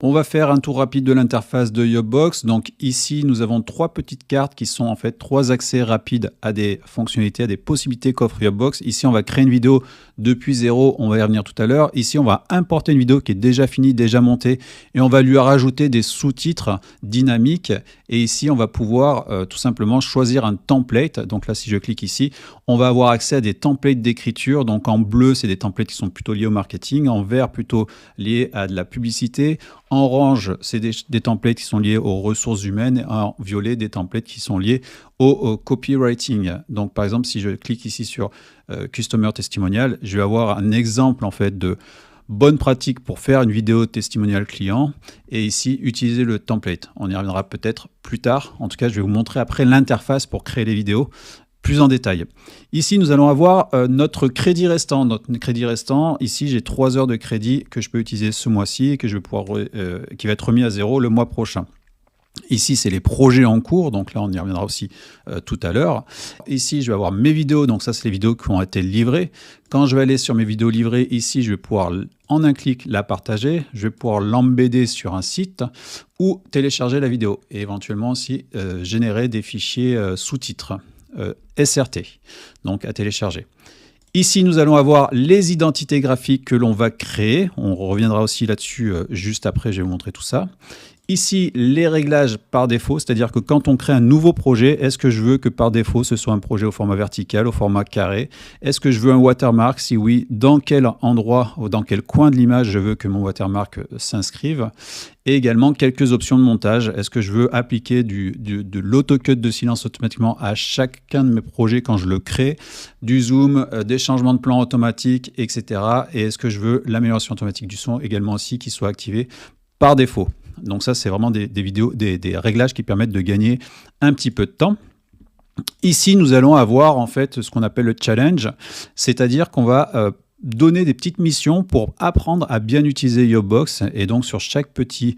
On va faire un tour rapide de l'interface de Yobbox. Donc ici, nous avons trois petites cartes qui sont en fait trois accès rapides à des fonctionnalités, à des possibilités qu'offre Yobbox. Ici, on va créer une vidéo depuis zéro. On va y revenir tout à l'heure. Ici, on va importer une vidéo qui est déjà finie, déjà montée, et on va lui rajouter des sous-titres dynamiques. Et ici, on va pouvoir tout simplement choisir un template. Donc là, si je clique ici, on va avoir accès à des templates d'écriture. Donc en bleu, c'est des templates qui sont plutôt liés au marketing. En vert, plutôt liés à de la publicité. En orange, c'est des templates qui sont liés aux ressources humaines. Et en violet, des templates qui sont liés au copywriting. Donc, par exemple, si je clique ici sur Customer Testimonial, je vais avoir un exemple en fait de bonne pratique pour faire une vidéo testimonial client. Et ici, utiliser le template. On y reviendra peut-être plus tard. En tout cas, je vais vous montrer après l'interface pour créer les vidéos plus en détail. Ici, nous allons avoir notre crédit restant. Notre crédit restant, ici, j'ai 3 heures de crédit que je peux utiliser ce mois-ci et que je vais pouvoir, qui va être remis à zéro le mois prochain. Ici, c'est les projets en cours, donc là, on y reviendra aussi tout à l'heure. Ici, je vais avoir mes vidéos, donc ça, c'est les vidéos qui ont été livrées. Quand je vais aller sur mes vidéos livrées, ici, je vais pouvoir, en un clic, la partager. Je vais pouvoir l'embedder sur un site ou télécharger la vidéo et éventuellement aussi générer des fichiers sous-titres. SRT, donc à télécharger. Ici, nous allons avoir les identités graphiques que l'on va créer. On reviendra aussi là-dessus juste après, je vais vous montrer tout ça. Ici, les réglages par défaut, c'est-à-dire que quand on crée un nouveau projet, est-ce que je veux que par défaut, ce soit un projet au format vertical, au format carré? Est-ce que je veux un watermark? Si oui, dans quel endroit ou dans quel coin de l'image je veux que mon watermark s'inscrive? Et également, quelques options de montage. Est-ce que je veux appliquer de l'autocut de silence automatiquement à chacun de mes projets quand je le crée? Du zoom, des changements de plan automatiques, etc. Et est-ce que je veux l'amélioration automatique du son également aussi qui soit activée par défaut? Donc ça, c'est vraiment des réglages qui permettent de gagner un petit peu de temps. Ici, nous allons avoir en fait ce qu'on appelle le challenge, c'est-à-dire qu'on va donner des petites missions pour apprendre à bien utiliser Yobbox. Et donc, sur chaque petit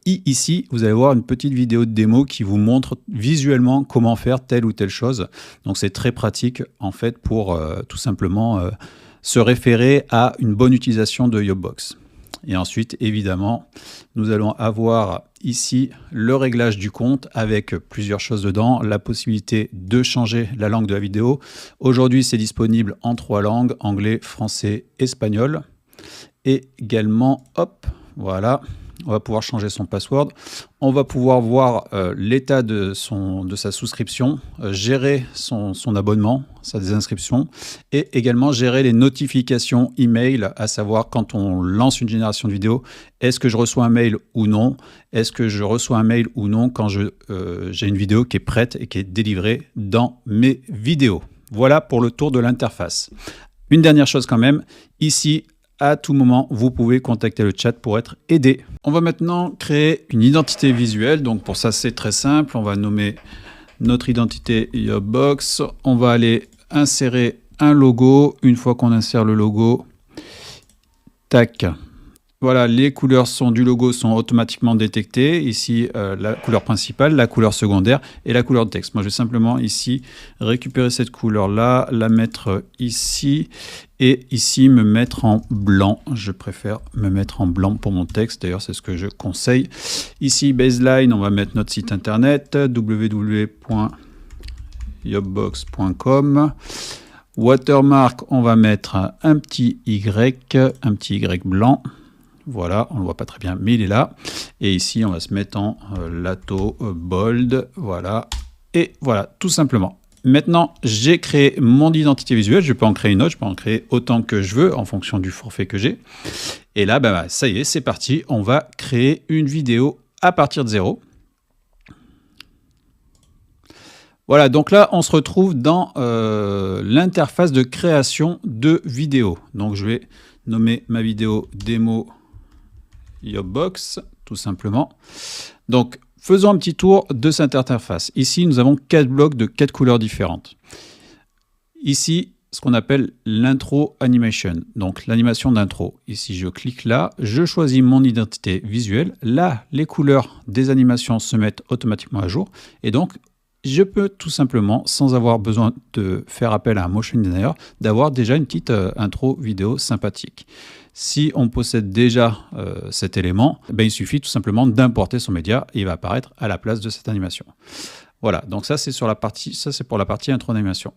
i ici, vous allez voir une petite vidéo de démo qui vous montre visuellement comment faire telle ou telle chose. Donc, c'est très pratique en fait pour tout simplement se référer à une bonne utilisation de Yobbox. Et ensuite, évidemment, nous allons avoir ici le réglage du compte avec plusieurs choses dedans. La possibilité de changer la langue de la vidéo. Aujourd'hui, c'est disponible en 3 langues, anglais, français, espagnol. Et également, hop, voilà, on va pouvoir changer son password. On va pouvoir voir l'état de sa souscription, gérer son abonnement, sa désinscription, et également gérer les notifications email, à savoir quand on lance une génération de vidéo, est-ce que je reçois un mail ou non? Est-ce que je reçois un mail ou non quand j'ai une vidéo qui est prête et qui est délivrée dans mes vidéos? Voilà pour le tour de l'interface. Une dernière chose quand même, ici, à tout moment, vous pouvez contacter le chat pour être aidé. On va maintenant créer une identité visuelle. Donc pour ça, c'est très simple. On va nommer notre identité Yobbox. On va aller insérer un logo. Une fois qu'on insère le logo, tac. Voilà, les couleurs du logo sont automatiquement détectées. Ici, la couleur principale, la couleur secondaire et la couleur de texte. Moi, je vais simplement ici récupérer cette couleur-là, la mettre ici et ici me mettre en blanc. Je préfère me mettre en blanc pour mon texte. D'ailleurs, c'est ce que je conseille. Ici, baseline, on va mettre notre site internet www.yobbox.com. Watermark, on va mettre un petit Y blanc. Voilà, on ne le voit pas très bien, mais il est là. Et ici, on va se mettre en lato bold. Voilà. Et voilà, tout simplement. Maintenant, j'ai créé mon identité visuelle. Je peux en créer une autre. Je peux en créer autant que je veux en fonction du forfait que j'ai. Et là, ça y est, c'est parti. On va créer une vidéo à partir de zéro. Voilà, donc là, on se retrouve dans l'interface de création de vidéo. Donc, je vais nommer ma vidéo démo Yobbox, tout simplement. Donc, faisons un petit tour de cette interface. Ici, nous avons 4 blocs de 4 couleurs différentes. Ici, ce qu'on appelle l'intro animation, donc l'animation d'intro. Ici, je clique là, je choisis mon identité visuelle. Là, les couleurs des animations se mettent automatiquement à jour. Et donc, je peux tout simplement, sans avoir besoin de faire appel à un motion designer, d'avoir déjà une petite intro vidéo sympathique. Si on possède déjà cet élément, ben, il suffit tout simplement d'importer son média et il va apparaître à la place de cette animation. Voilà, donc ça c'est pour la partie intro d'animation.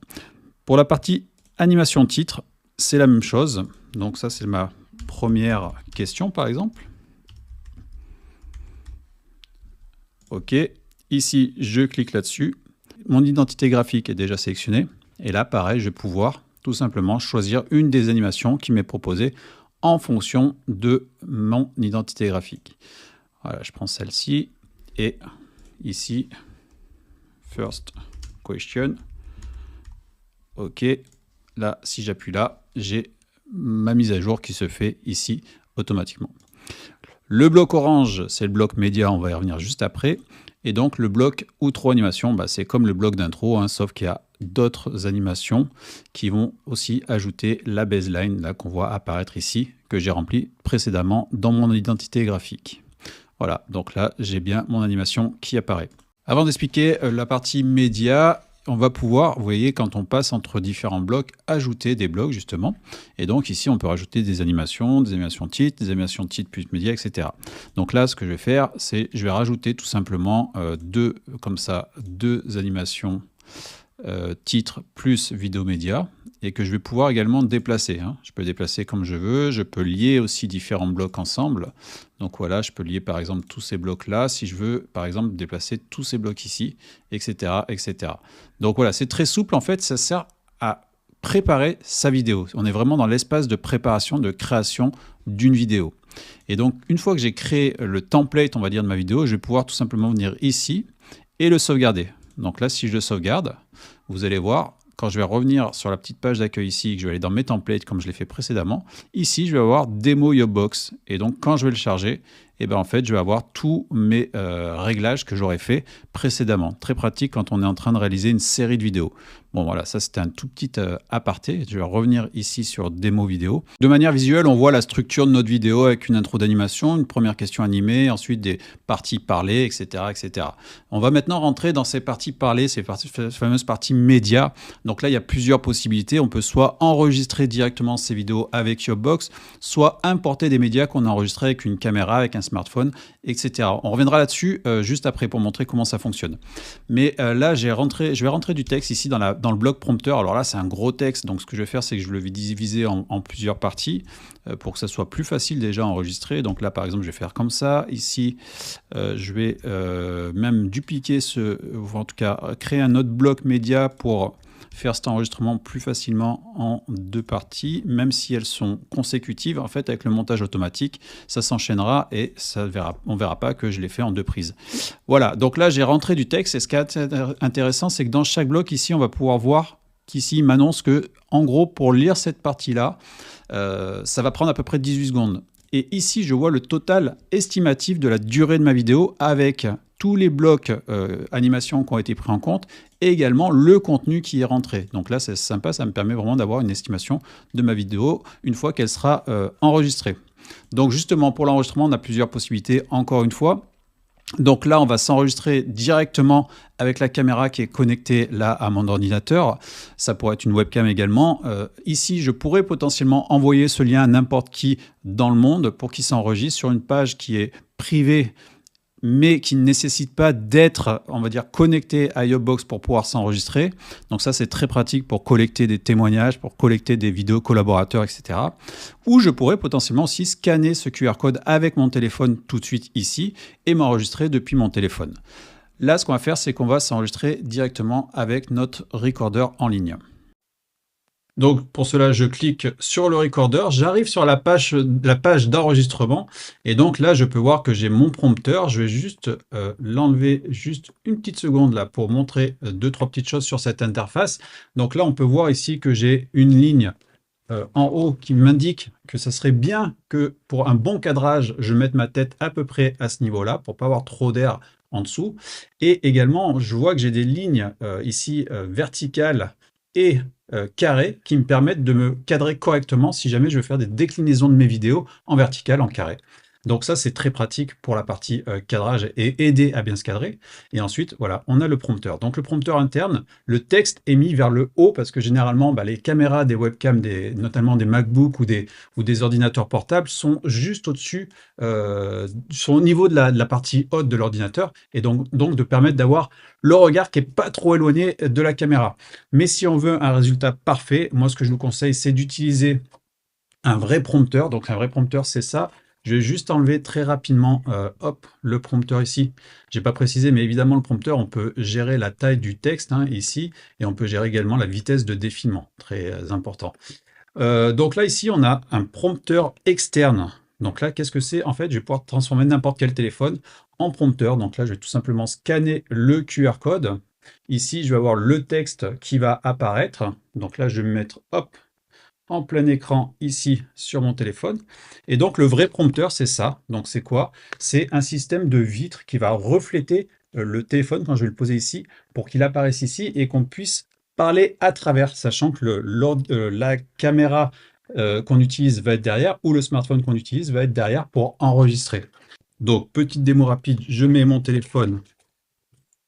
Pour la partie animation titre, c'est la même chose. Donc ça c'est ma première question par exemple. OK, ici je clique là-dessus. Mon identité graphique est déjà sélectionnée. Et là pareil, je vais pouvoir tout simplement choisir une des animations qui m'est proposée en fonction de mon identité graphique. Voilà, je prends celle-ci et ici, first question. OK, là, si j'appuie là, j'ai ma mise à jour qui se fait ici automatiquement. Le bloc orange, c'est le bloc média, on va y revenir juste après. Et donc le bloc outro animation, bah, c'est comme le bloc d'intro, hein, sauf qu'il y a d'autres animations qui vont aussi ajouter la baseline là qu'on voit apparaître ici, que j'ai rempli précédemment dans mon identité graphique. Voilà, donc là j'ai bien mon animation qui apparaît. Avant d'expliquer la partie média, on va pouvoir, vous voyez, quand on passe entre différents blocs, ajouter des blocs justement. Et donc ici, on peut rajouter des animations titres, des animations titres plus médias, etc. Donc là, ce que je vais faire, c'est je vais rajouter tout simplement deux animations titres plus vidéo média et que je vais pouvoir également déplacer. Hein. Je peux déplacer comme je veux, je peux lier aussi différents blocs ensemble. Donc voilà, je peux lier par exemple tous ces blocs-là, si je veux par exemple déplacer tous ces blocs ici, etc. etc. Donc voilà, c'est très souple en fait, ça sert à préparer sa vidéo. On est vraiment dans l'espace de préparation, de création d'une vidéo. Et donc une fois que j'ai créé le template, on va dire, de ma vidéo, je vais pouvoir tout simplement venir ici et le sauvegarder. Donc là, si je le sauvegarde, vous allez voir, quand je vais revenir sur la petite page d'accueil ici, que je vais aller dans mes templates comme je l'ai fait précédemment, ici, je vais avoir démo Yopbox. Et donc, quand je vais le charger, et ben en fait, je vais avoir tous mes réglages que j'aurais fait précédemment. Très pratique quand on est en train de réaliser une série de vidéos. Bon, voilà, ça c'était un tout petit aparté. Je vais revenir ici sur démo vidéo. De manière visuelle, on voit la structure de notre vidéo avec une intro d'animation, une première question animée, ensuite des parties parlées, etc., etc. On va maintenant rentrer dans ces parties parlées, ces fameuses parties médias. Donc là, il y a plusieurs possibilités. On peut soit enregistrer directement ces vidéos avec Yopbox, soit importer des médias qu'on a enregistrés avec une caméra, avec un smartphone, etc. On reviendra là-dessus juste après pour montrer comment ça fonctionne. Mais là, je vais rentrer du texte ici dans le bloc prompteur. Alors là, c'est un gros texte, donc ce que je vais faire, c'est que je vais le diviser en plusieurs parties pour que ça soit plus facile déjà à enregistrer. Donc là, par exemple, je vais faire comme ça. Ici, je vais même dupliquer ou en tout cas créer un autre bloc média pour faire cet enregistrement plus facilement en deux parties, même si elles sont consécutives. En fait, avec le montage automatique, ça s'enchaînera et on ne verra pas que je l'ai fait en deux prises. Voilà, donc là, j'ai rentré du texte. Et ce qui est intéressant, c'est que dans chaque bloc, ici, on va pouvoir voir qu'ici, il m'annonce que, en gros, pour lire cette partie-là, ça va prendre à peu près 18 secondes. Et ici, je vois le total estimatif de la durée de ma vidéo avec tous les blocs animation qui ont été pris en compte et également le contenu qui est rentré. Donc là, c'est sympa, ça me permet vraiment d'avoir une estimation de ma vidéo une fois qu'elle sera enregistrée. Donc justement, pour l'enregistrement, on a plusieurs possibilités, encore une fois. Donc là, on va s'enregistrer directement avec la caméra qui est connectée là à mon ordinateur. Ça pourrait être une webcam également. Ici, je pourrais potentiellement envoyer ce lien à n'importe qui dans le monde pour qu'il s'enregistre sur une page qui est privée, mais qui ne nécessite pas d'être, on va dire, connecté à Yopbox pour pouvoir s'enregistrer. Donc ça, c'est très pratique pour collecter des témoignages, pour collecter des vidéos collaborateurs, etc. Ou je pourrais potentiellement aussi scanner ce QR code avec mon téléphone tout de suite ici et m'enregistrer depuis mon téléphone. Là, ce qu'on va faire, c'est qu'on va s'enregistrer directement avec notre recorder en ligne. Donc pour cela, je clique sur le recorder, j'arrive sur la page d'enregistrement et donc là, je peux voir que j'ai mon prompteur. Je vais juste l'enlever juste une petite seconde là pour montrer deux, trois petites choses sur cette interface. Donc là, on peut voir ici que j'ai une ligne en haut qui m'indique que ça serait bien que pour un bon cadrage, je mette ma tête à peu près à ce niveau-là pour pas avoir trop d'air en dessous. Et également, je vois que j'ai des lignes ici verticales et carré qui me permettent de me cadrer correctement si jamais je veux faire des déclinaisons de mes vidéos en vertical, en carré. Donc ça, c'est très pratique pour la partie cadrage et aider à bien se cadrer. Et ensuite, voilà, on a le prompteur. Donc le prompteur interne, le texte est mis vers le haut parce que généralement, les caméras des webcams, notamment des MacBooks ou des ordinateurs portables, sont juste au-dessus, sont au niveau de la partie haute de l'ordinateur et donc de permettre d'avoir le regard qui n'est pas trop éloigné de la caméra. Mais si on veut un résultat parfait, moi ce que je vous conseille, c'est d'utiliser un vrai prompteur. Donc un vrai prompteur, c'est ça. Je vais juste enlever très rapidement hop, le prompteur ici. J'ai pas précisé, mais évidemment, le prompteur, on peut gérer la taille du texte ici, et on peut gérer également la vitesse de défilement, très important. Donc là, ici, on a un prompteur externe. Donc là, qu'est-ce que c'est? En fait, je vais pouvoir transformer n'importe quel téléphone en prompteur. Donc là, je vais tout simplement scanner le QR code. Ici, je vais avoir le texte qui va apparaître. Donc là, je vais me mettre, hop, en plein écran ici sur mon téléphone. Et donc le vrai prompteur, c'est ça. Donc c'est quoi? C'est un système de vitre qui va refléter le téléphone quand je vais le poser ici pour qu'il apparaisse ici et qu'on puisse parler à travers, sachant que la caméra qu'on utilise va être derrière ou le smartphone qu'on utilise va être derrière pour enregistrer. Donc petite démo rapide, je mets mon téléphone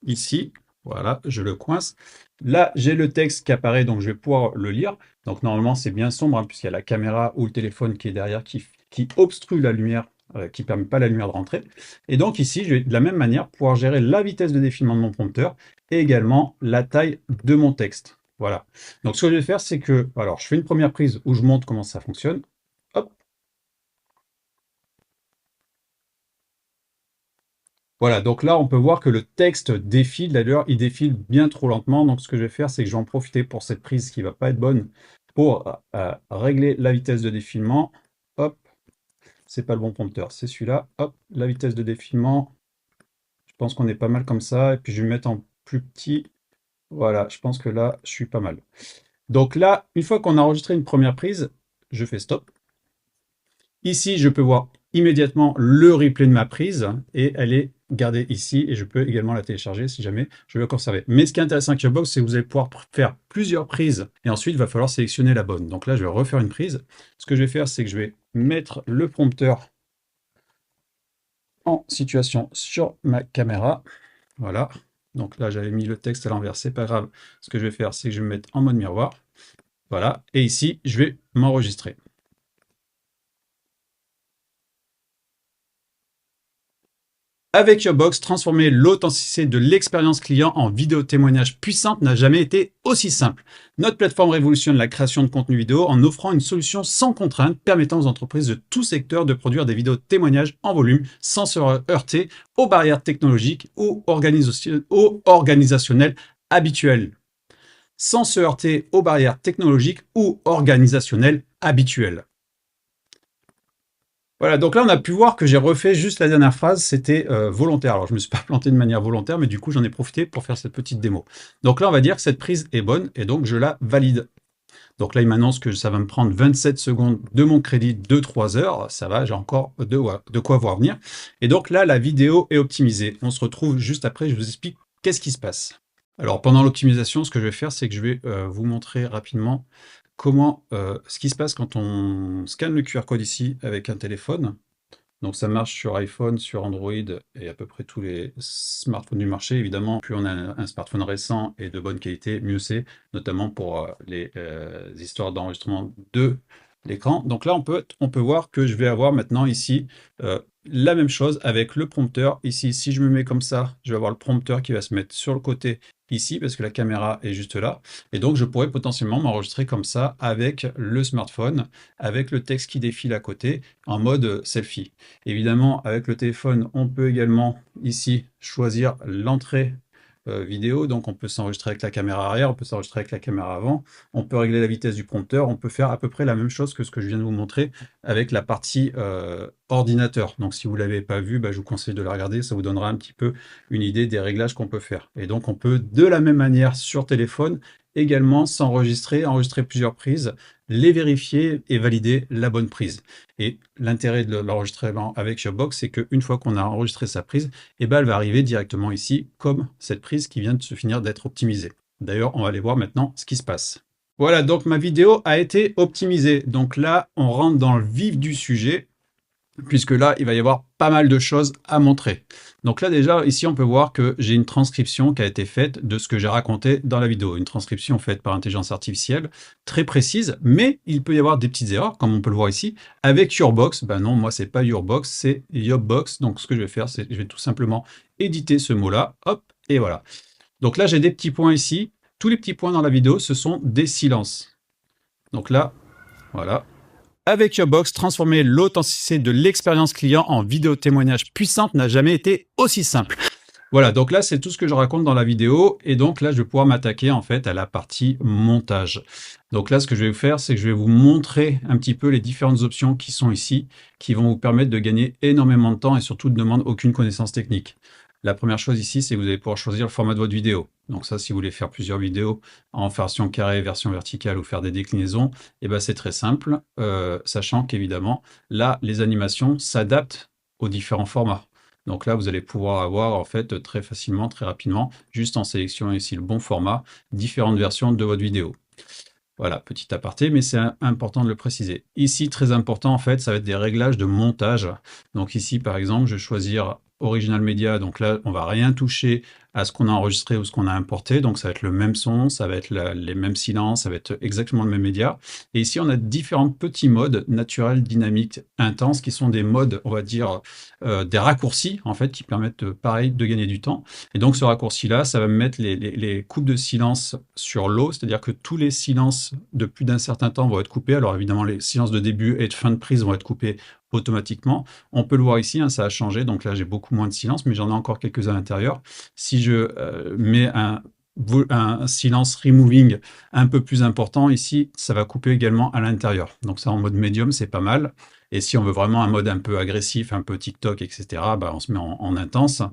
ici. Voilà, je le coince. Là, j'ai le texte qui apparaît, donc je vais pouvoir le lire. Donc normalement, c'est bien sombre, puisqu'il y a la caméra ou le téléphone qui est derrière, qui obstrue la lumière, qui ne permet pas la lumière de rentrer. Et donc ici, je vais de la même manière pouvoir gérer la vitesse de défilement de mon prompteur et également la taille de mon texte. Voilà. Donc ce que je vais faire, c'est que, alors je fais une première prise où je montre comment ça fonctionne. Hop. Voilà, donc là, on peut voir que le texte défile. D'ailleurs, il défile bien trop lentement. Donc, ce que je vais faire, c'est que je vais en profiter pour cette prise qui ne va pas être bonne pour régler la vitesse de défilement. Hop, c'est pas le bon prompteur, c'est celui-là. Hop, la vitesse de défilement. Je pense qu'on est pas mal comme ça. Et puis, je vais mettre en plus petit. Voilà, je pense que là, je suis pas mal. Donc là, une fois qu'on a enregistré une première prise, je fais stop. Ici, je peux voir immédiatement le replay de ma prise et elle est gardée ici et je peux également la télécharger si jamais je veux la conserver. Mais ce qui est intéressant avec Yobbox, c'est que vous allez pouvoir faire plusieurs prises et ensuite il va falloir sélectionner la bonne. Donc là, je vais refaire une prise. Ce que je vais faire, c'est que je vais mettre le prompteur en situation sur ma caméra. Voilà. Donc là, j'avais mis le texte à l'envers, c'est pas grave. Ce que je vais faire, c'est que je vais me mettre en mode miroir. Voilà. Et ici, je vais m'enregistrer. Avec Yobbox, transformer l'authenticité de l'expérience client en vidéo témoignage puissante n'a jamais été aussi simple. Notre plateforme révolutionne la création de contenu vidéo en offrant une solution sans contrainte permettant aux entreprises de tout secteur de produire des vidéos témoignages en volume sans se heurter aux barrières technologiques ou organisationnelles habituelles. Sans se heurter aux barrières technologiques ou organisationnelles habituelles. Voilà, donc là, on a pu voir que j'ai refait juste la dernière phrase, c'était volontaire. Alors, je ne me suis pas planté de manière volontaire, mais du coup, j'en ai profité pour faire cette petite démo. Donc là, on va dire que cette prise est bonne, et donc je la valide. Donc là, il m'annonce que ça va me prendre 27 secondes de mon crédit de 3 heures. Ça va, j'ai encore de quoi voir venir. Et donc là, la vidéo est optimisée. On se retrouve juste après, je vous explique qu'est-ce qui se passe. Alors, pendant l'optimisation, ce que je vais faire, c'est que je vais vous montrer rapidement ce qui se passe quand on scanne le QR code ici avec un téléphone. Donc ça marche sur iPhone, sur Android et à peu près tous les smartphones du marché. Évidemment, plus on a un smartphone récent et de bonne qualité, mieux c'est, notamment pour les histoires d'enregistrement de l'écran. Donc là, on peut voir que je vais avoir maintenant ici la même chose avec le prompteur. Ici, si je me mets comme ça, je vais avoir le prompteur qui va se mettre sur le côté ici parce que la caméra est juste là. Et donc, je pourrais potentiellement m'enregistrer comme ça avec le smartphone, avec le texte qui défile à côté en mode selfie. Évidemment, avec le téléphone, on peut également ici choisir l'entrée vidéo, donc on peut s'enregistrer avec la caméra arrière, on peut s'enregistrer avec la caméra avant, on peut régler la vitesse du prompteur, on peut faire à peu près la même chose que ce que je viens de vous montrer avec la partie ordinateur. Donc si vous ne l'avez pas vu, je vous conseille de la regarder, ça vous donnera un petit peu une idée des réglages qu'on peut faire. Et donc on peut de la même manière sur téléphone également s'enregistrer, enregistrer plusieurs prises, les vérifier et valider la bonne prise. Et l'intérêt de l'enregistrement avec Yobbox, c'est qu'une fois qu'on a enregistré sa prise, elle va arriver directement ici, comme cette prise qui vient de se finir d'être optimisée. D'ailleurs, on va aller voir maintenant ce qui se passe. Voilà, donc ma vidéo a été optimisée. Donc là, on rentre dans le vif du sujet. puisque là, il va y avoir pas mal de choses à montrer. Donc là, déjà, ici, on peut voir que j'ai une transcription qui a été faite de ce que j'ai raconté dans la vidéo. Une transcription faite par intelligence artificielle, très précise, mais il peut y avoir des petites erreurs, comme on peut le voir ici. Avec Yourbox, ben non, moi, c'est pas Yourbox, c'est Yobbox. Donc, ce que je vais faire, c'est je vais tout simplement éditer ce mot-là, hop, et voilà. Donc là, j'ai des petits points ici. Tous les petits points dans la vidéo, ce sont des silences. Donc là, voilà. Avec Yourbox, transformer l'authenticité de l'expérience client en vidéo témoignage puissante n'a jamais été aussi simple. Voilà, donc là, c'est tout ce que je raconte dans la vidéo. Et donc là, je vais pouvoir m'attaquer en fait à la partie montage. Donc là, ce que je vais vous faire, c'est que je vais vous montrer un petit peu les différentes options qui sont ici, qui vont vous permettre de gagner énormément de temps et surtout de ne demander aucune connaissance technique. La première chose ici, c'est que vous allez pouvoir choisir le format de votre vidéo. Donc ça, si vous voulez faire plusieurs vidéos en version carrée, version verticale ou faire des déclinaisons, et ben c'est très simple, sachant qu'évidemment, là, les animations s'adaptent aux différents formats. Donc là, vous allez pouvoir avoir en fait très facilement, très rapidement, juste en sélectionnant ici le bon format, différentes versions de votre vidéo. Voilà, petit aparté, mais c'est important de le préciser. Ici, très important, en fait, ça va être des réglages de montage. Donc ici, par exemple, je vais choisir Original Media. Donc là, on va rien toucher à ce qu'on a enregistré ou ce qu'on a importé. Donc ça va être le même son, ça va être les mêmes silences, ça va être exactement le même média. Et ici, on a différents petits modes, naturel, dynamique, intense, qui sont des modes, on va dire, des raccourcis, en fait, qui permettent, pareil, de gagner du temps. Et donc ce raccourci-là, ça va me mettre les coupes de silence sur l'eau, c'est-à-dire que tous les silences de plus d'un certain temps vont être coupés. Alors évidemment, les silences de début et de fin de prise vont être coupés automatiquement. On peut le voir ici, hein, ça a changé, donc là j'ai beaucoup moins de silence, mais j'en ai encore quelques-uns à l'intérieur. Si je mets un silence removing un peu plus important, ici, ça va couper également à l'intérieur. Donc ça, en mode médium, c'est pas mal. Et si on veut vraiment un mode un peu agressif, un peu TikTok, etc., bah, on se met en intense.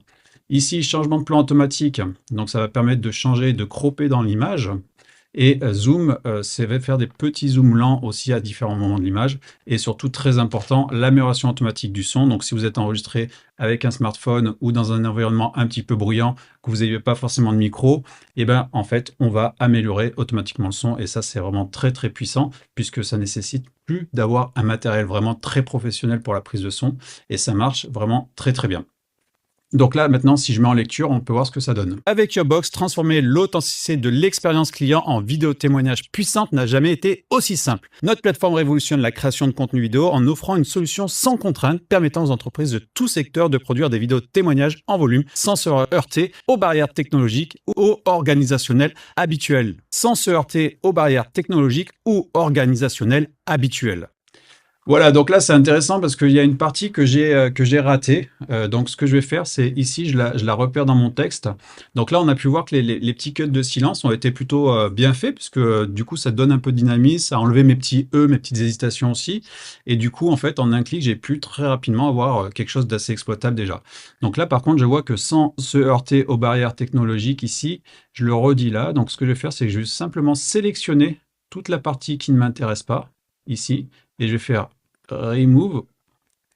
Ici, changement de plan automatique. Donc ça va permettre de changer, de cropper dans l'image. Et zoom, ça va faire des petits zooms lents aussi à différents moments de l'image. Et surtout, très important, l'amélioration automatique du son. Donc si vous êtes enregistré avec un smartphone ou dans un environnement un petit peu bruyant, que vous n'avez pas forcément de micro, et ben en fait, on va améliorer automatiquement le son. Et ça, c'est vraiment très très puissant, puisque ça nécessite plus d'avoir un matériel vraiment très professionnel pour la prise de son. Et ça marche vraiment très très bien. Donc là, maintenant, si je mets en lecture, on peut voir ce que ça donne. Avec Yourbox, transformer l'authenticité de l'expérience client en vidéo témoignage puissante n'a jamais été aussi simple. Notre plateforme révolutionne la création de contenu vidéo en offrant une solution sans contrainte permettant aux entreprises de tout secteur de produire des vidéos témoignages en volume sans se heurter aux barrières technologiques ou organisationnelles habituelles. Sans se heurter aux barrières technologiques ou organisationnelles habituelles. Voilà, donc là c'est intéressant parce qu'il y a une partie que j'ai ratée. Donc ce que je vais faire, c'est ici, je la repère dans mon texte. Donc là, on a pu voir que les petits cuts de silence ont été plutôt bien faits, puisque du coup, ça donne un peu de dynamisme, ça a enlevé mes petits E, mes petites hésitations aussi. Et du coup, en fait, en un clic, j'ai pu très rapidement avoir quelque chose d'assez exploitable déjà. Donc là, par contre, je vois que sans se heurter aux barrières technologiques ici, je le redis là. Donc ce que je vais faire, c'est que je vais simplement sélectionner toute la partie qui ne m'intéresse pas, ici, et je vais faire remove,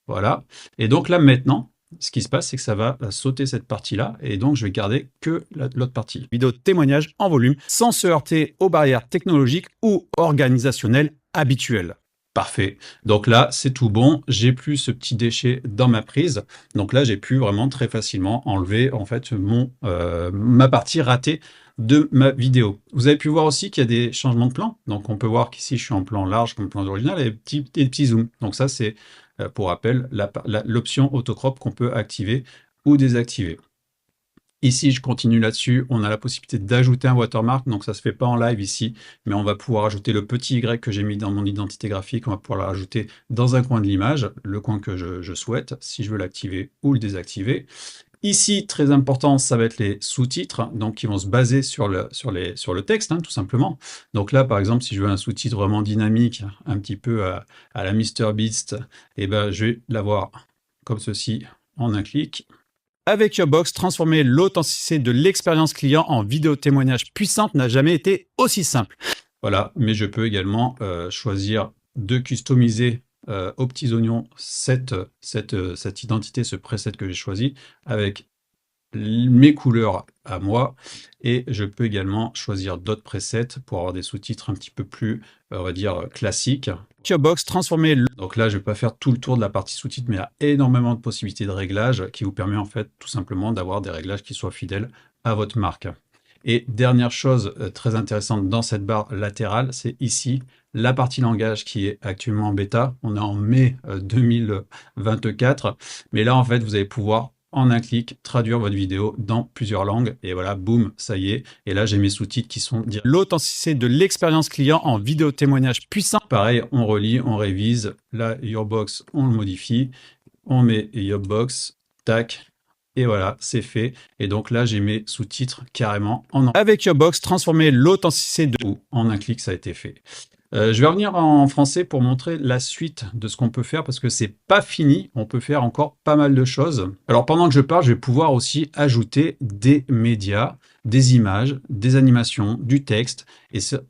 voilà. Et donc là maintenant, ce qui se passe, c'est que ça va sauter cette partie-là, et donc je vais garder que l'autre partie. Vidéo témoignage en volume, sans se heurter aux barrières technologiques ou organisationnelles habituelles. Parfait. Donc là, c'est tout bon. J'ai plus ce petit déchet dans ma prise. Donc là, j'ai pu vraiment très facilement enlever en fait ma partie ratée de ma vidéo. Vous avez pu voir aussi qu'il y a des changements de plan. Donc on peut voir qu'ici, je suis en plan large comme plan original et des petits zooms. Donc ça, c'est pour rappel l'option autocrop qu'on peut activer ou désactiver. Ici, je continue là-dessus. On a la possibilité d'ajouter un watermark. Donc, ça ne se fait pas en live ici, mais on va pouvoir ajouter le petit Y que j'ai mis dans mon identité graphique. On va pouvoir le rajouter dans un coin de l'image, le coin que je souhaite, si je veux l'activer ou le désactiver. Ici, très important, ça va être les sous-titres, donc qui vont se baser sur le texte, hein, tout simplement. Donc là, par exemple, si je veux un sous-titre vraiment dynamique, un petit peu à la MrBeast, eh ben, je vais l'avoir comme ceci en un clic. Avec Yourbox, transformer l'authenticité de l'expérience client en vidéo témoignage puissante n'a jamais été aussi simple. Voilà, mais je peux également choisir de customiser aux petits oignons cette identité, ce preset que j'ai choisi avec mes couleurs à moi, et je peux également choisir d'autres presets pour avoir des sous-titres un petit peu plus, on va dire, classiques. Yobbox, transformer le... Donc là, je ne vais pas faire tout le tour de la partie sous-titres, mais il y a énormément de possibilités de réglages qui vous permet en fait tout simplement d'avoir des réglages qui soient fidèles à votre marque. Et dernière chose très intéressante dans cette barre latérale, c'est ici la partie langage qui est actuellement en bêta. On est en mai 2024, mais là en fait vous allez pouvoir en un clic traduire votre vidéo dans plusieurs langues, et voilà, boum, ça y est. Et là j'ai mes sous-titres qui sont l'authenticité de l'expérience client en vidéo témoignage puissant. Pareil, on relit, on révise. Là, Yobbox, on le modifie, on met Yobbox, tac. Et voilà, c'est fait. Et donc là, j'ai mes sous-titres carrément en anglais. Avec Yobbox, transformer l'authenticité de... En un clic, ça a été fait. Je vais revenir en français pour montrer la suite de ce qu'on peut faire parce que c'est pas fini. On peut faire encore pas mal de choses. Alors pendant que je parle, je vais pouvoir aussi ajouter des médias, des images, des animations, du texte.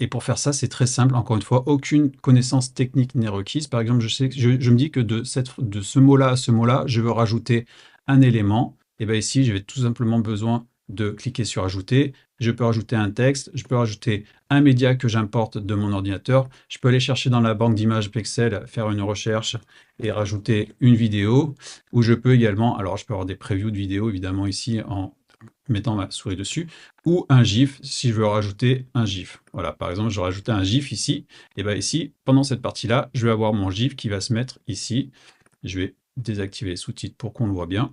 Et pour faire ça, c'est très simple. Encore une fois, aucune connaissance technique n'est requise. Par exemple, je me dis que de ce mot-là à ce mot-là, je veux rajouter un élément. Et bien ici, j'ai tout simplement besoin de cliquer sur ajouter. Je peux rajouter un texte, je peux rajouter un média que j'importe de mon ordinateur. Je peux aller chercher dans la banque d'images Pexel, faire une recherche et rajouter une vidéo. Ou je peux également, alors je peux avoir des previews de vidéos évidemment ici en mettant ma souris dessus, ou un GIF si je veux rajouter un GIF. Voilà, par exemple, je vais rajouter un GIF ici. Et bien ici, pendant cette partie-là, je vais avoir mon GIF qui va se mettre ici. Je vais désactiver les sous-titres pour qu'on le voit bien.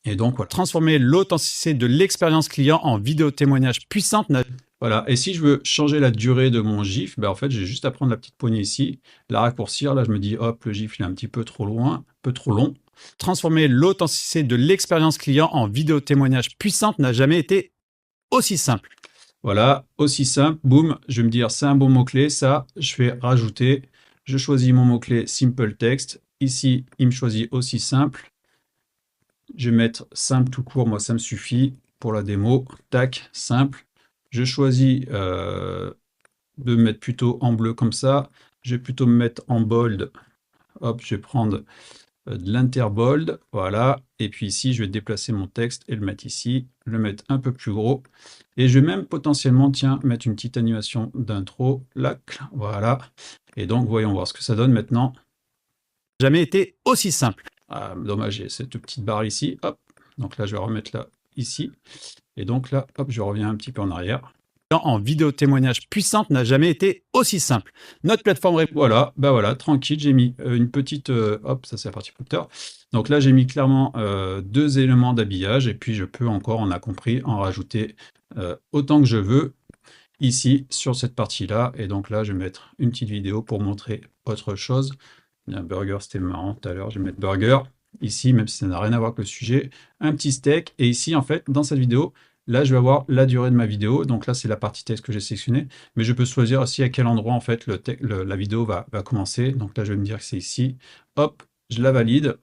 Et donc, voilà. Transformer l'authenticité de l'expérience client en vidéo témoignage puissante. Voilà, et si je veux changer la durée de mon GIF, ben en fait, j'ai juste à prendre la petite poignée ici, la raccourcir. Là, je me dis, hop, le GIF, il est un petit peu trop loin, un peu trop long. Transformer l'authenticité de l'expérience client en vidéo témoignage puissante n'a jamais été aussi simple. Voilà, aussi simple, boum, je vais me dire, c'est un bon mot-clé, ça, je fais rajouter. Je choisis mon mot-clé Simple Text. Ici, il me choisit aussi simple. Je vais mettre simple tout court, moi ça me suffit pour la démo. Tac, simple. Je choisis de me mettre plutôt en bleu comme ça. Je vais plutôt me mettre en bold. Hop, je vais prendre de l'interbold. Voilà. Et puis ici, je vais déplacer mon texte et le mettre ici. Le mettre un peu plus gros. Et je vais même potentiellement, tiens, mettre une petite animation d'intro. Là, voilà. Et donc, voyons voir ce que ça donne maintenant. Jamais été aussi simple. Ah, dommage, j'ai cette petite barre ici, hop. Donc là, je vais remettre là, ici. Et donc là, hop, je reviens un petit peu en arrière. En vidéo témoignage puissante n'a jamais été aussi simple. Notre plateforme... Voilà, bah voilà, tranquille, j'ai mis une petite... hop, ça c'est la partie footer. Donc là, j'ai mis clairement 2 éléments d'habillage. Et puis, je peux encore, on a compris, en rajouter autant que je veux ici, sur cette partie-là. Et donc là, je vais mettre une petite vidéo pour montrer autre chose. Un burger, c'était marrant tout à l'heure. Je vais mettre burger ici, même si ça n'a rien à voir avec le sujet. Un petit steak. Et ici, en fait, dans cette vidéo, là, je vais avoir la durée de ma vidéo. Donc là, c'est la partie texte que j'ai sélectionnée. Mais je peux choisir aussi à quel endroit, en fait, la vidéo va commencer. Donc là, je vais me dire que c'est ici. Hop, je la valide.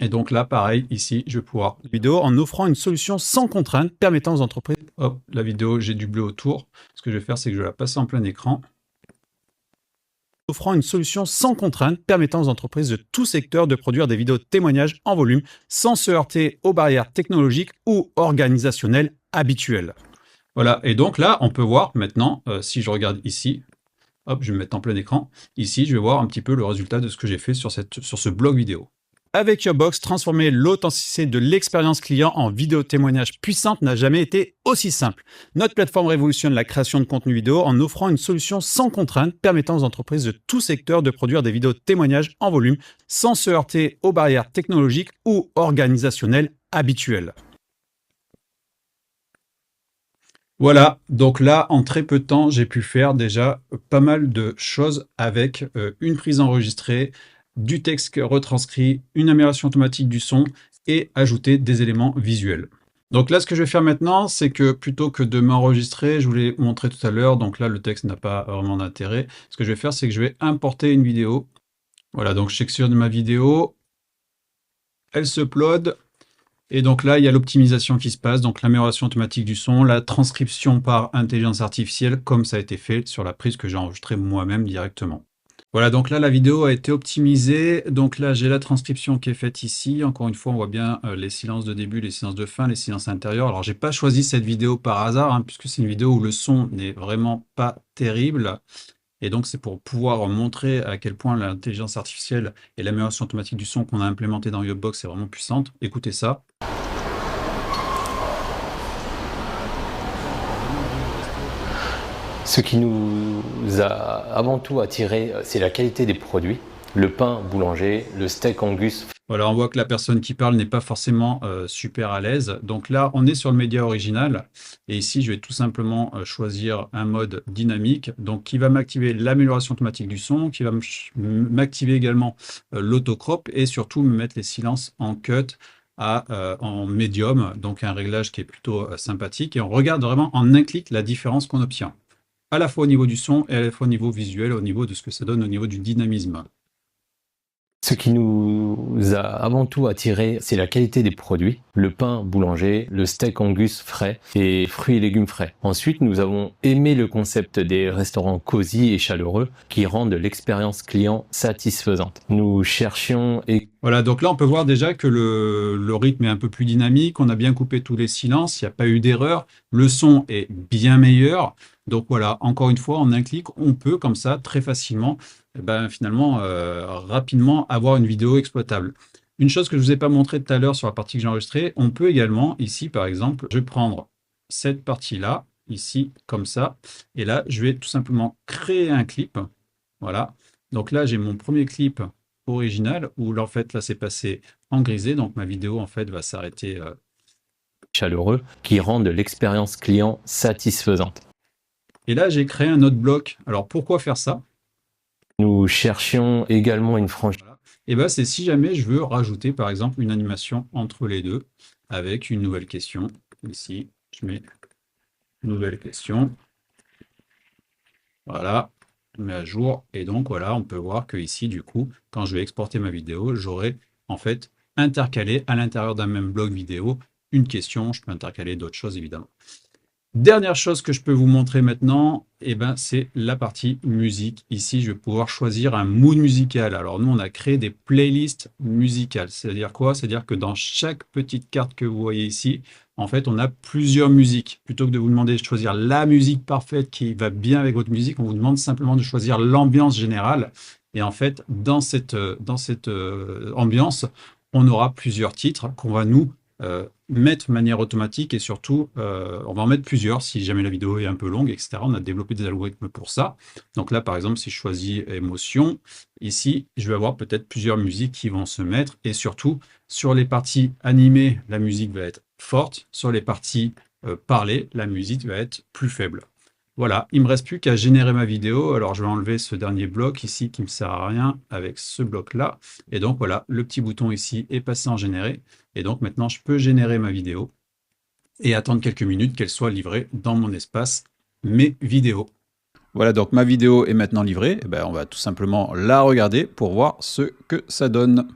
Et donc là, pareil, ici, je vais pouvoir... Vidéo en offrant une solution sans contrainte permettant aux entreprises... Hop, la vidéo, j'ai du bleu autour. Ce que je vais faire, c'est que je vais la passer en plein écran. Offrant une solution sans contrainte permettant aux entreprises de tout secteur de produire des vidéos témoignages en volume sans se heurter aux barrières technologiques ou organisationnelles habituelles. Voilà, et donc là, on peut voir maintenant, si je regarde ici, hop, je vais me mettre en plein écran. Ici, je vais voir un petit peu le résultat de ce que j'ai fait sur ce blog vidéo. Avec Yobbox, transformer l'authenticité de l'expérience client en vidéo témoignage puissante n'a jamais été aussi simple. Notre plateforme révolutionne la création de contenu vidéo en offrant une solution sans contrainte permettant aux entreprises de tout secteur de produire des vidéos témoignages en volume sans se heurter aux barrières technologiques ou organisationnelles habituelles. Voilà, donc là, en très peu de temps, j'ai pu faire déjà pas mal de choses avec une prise enregistrée, du texte retranscrit, une amélioration automatique du son et ajouter des éléments visuels. Donc là, ce que je vais faire maintenant, c'est que plutôt que de m'enregistrer, je vous l'ai montré tout à l'heure, donc là, le texte n'a pas vraiment d'intérêt. Ce que je vais faire, c'est que je vais importer une vidéo. Voilà, donc je sélectionne ma vidéo, elle se upload. Et donc là, il y a l'optimisation qui se passe, donc l'amélioration automatique du son, la transcription par intelligence artificielle, comme ça a été fait sur la prise que j'ai enregistrée moi-même directement. Voilà, donc là, la vidéo a été optimisée. Donc là, j'ai la transcription qui est faite ici. Encore une fois, on voit bien les silences de début, les silences de fin, les silences intérieurs. Alors, j'ai pas choisi cette vidéo par hasard, hein, puisque c'est une vidéo où le son n'est vraiment pas terrible. Et donc, c'est pour pouvoir montrer à quel point l'intelligence artificielle et l'amélioration automatique du son qu'on a implémenté dans Yobbox est vraiment puissante. Écoutez ça. Ce qui nous a avant tout attiré, c'est la qualité des produits. Le pain boulanger, le steak Angus. Voilà, on voit que la personne qui parle n'est pas forcément super à l'aise. Donc là, on est sur le média original. Et ici, je vais tout simplement choisir un mode dynamique, donc qui va m'activer l'amélioration automatique du son, qui va m'activer également l'autocrop et surtout me mettre les silences en cut en médium, donc un réglage qui est plutôt sympathique. Et on regarde vraiment en un clic la différence qu'on obtient, à la fois au niveau du son et à la fois au niveau visuel, au niveau de ce que ça donne au niveau du dynamisme. Ce qui nous a avant tout attiré, c'est la qualité des produits. Le pain boulanger, le steak Angus frais et fruits et légumes frais. Ensuite, nous avons aimé le concept des restaurants cosy et chaleureux qui rendent l'expérience client satisfaisante. Nous cherchions et... Voilà, donc là, on peut voir déjà que le rythme est un peu plus dynamique. On a bien coupé tous les silences, il n'y a pas eu d'erreur. Le son est bien meilleur. Donc voilà, encore une fois, en un clic, on peut comme ça, très facilement, finalement, rapidement avoir une vidéo exploitable. Une chose que je ne vous ai pas montré tout à l'heure sur la partie que j'ai enregistrée, on peut également, ici par exemple, je vais prendre cette partie-là, ici, comme ça, et là, je vais tout simplement créer un clip. Voilà, donc là, j'ai mon premier clip original, où là, en fait, là, c'est passé en grisé, donc ma vidéo, en fait, va s'arrêter. Chaleureux, qui rendent l'expérience client satisfaisante. Et là, j'ai créé un autre bloc. Alors, pourquoi faire ça? Nous cherchions également une franchise. Voilà. Et bien, c'est si jamais je veux rajouter, par exemple, une animation entre les deux, avec une nouvelle question. Ici, je mets nouvelle question. Voilà, je mets à jour. Et donc, voilà, on peut voir que ici, du coup, quand je vais exporter ma vidéo, j'aurai en fait intercalé à l'intérieur d'un même bloc vidéo une question. Je peux intercaler d'autres choses, évidemment. Dernière chose que je peux vous montrer maintenant, c'est la partie musique. Ici, je vais pouvoir choisir un mood musical. Alors nous, on a créé des playlists musicales. C'est-à-dire quoi? C'est-à-dire que dans chaque petite carte que vous voyez ici, en fait, on a plusieurs musiques. Plutôt que de vous demander de choisir la musique parfaite qui va bien avec votre musique, on vous demande simplement de choisir l'ambiance générale. Et en fait, dans cette ambiance, on aura plusieurs titres qu'on va nous mettre de manière automatique et surtout on va en mettre plusieurs si jamais la vidéo est un peu longue, etc. On a développé des algorithmes pour ça. Donc là, par exemple, si je choisis émotion, ici, je vais avoir peut-être plusieurs musiques qui vont se mettre et surtout sur les parties animées, la musique va être forte. Sur les parties parlées, la musique va être plus faible. Voilà, il ne me reste plus qu'à générer ma vidéo. Alors, je vais enlever ce dernier bloc ici qui ne me sert à rien avec ce bloc-là. Et donc, voilà, le petit bouton ici est passé en générer. Et donc, maintenant, je peux générer ma vidéo et attendre quelques minutes qu'elle soit livrée dans mon espace Mes vidéos. Voilà, donc ma vidéo est maintenant livrée. On va tout simplement la regarder pour voir ce que ça donne.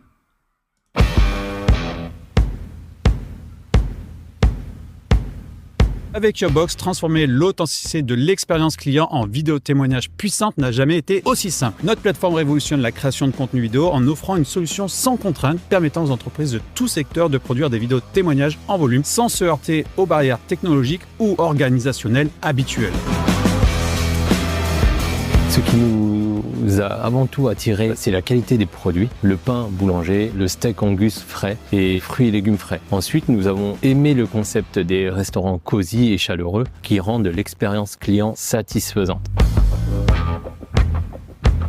Avec Yobbox, transformer l'authenticité de l'expérience client en vidéo témoignage puissante n'a jamais été aussi simple. Notre plateforme révolutionne la création de contenu vidéo en offrant une solution sans contrainte permettant aux entreprises de tout secteur de produire des vidéos témoignages en volume sans se heurter aux barrières technologiques ou organisationnelles habituelles. Ce qui nous a avant tout attiré, c'est la qualité des produits. Le pain boulanger, le steak Angus frais et fruits et légumes frais. Ensuite, nous avons aimé le concept des restaurants cosy et chaleureux qui rendent l'expérience client satisfaisante.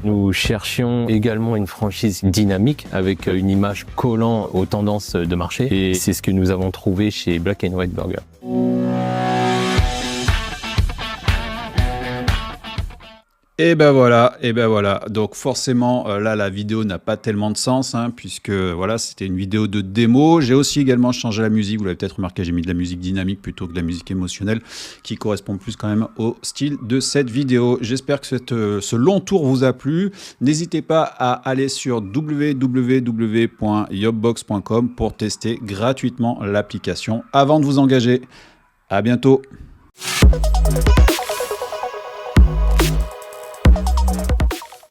Nous cherchions également une franchise dynamique avec une image collant aux tendances de marché et c'est ce que nous avons trouvé chez Black & White Burger. Et ben voilà, donc forcément là la vidéo n'a pas tellement de sens puisque voilà, c'était une vidéo de démo. J'ai aussi également changé la musique, vous l'avez peut-être remarqué, j'ai mis de la musique dynamique plutôt que de la musique émotionnelle qui correspond plus quand même au style de cette vidéo. J'espère que ce long tour vous a plu. N'hésitez pas à aller sur www.yobbox.com pour tester gratuitement l'application avant de vous engager. À bientôt.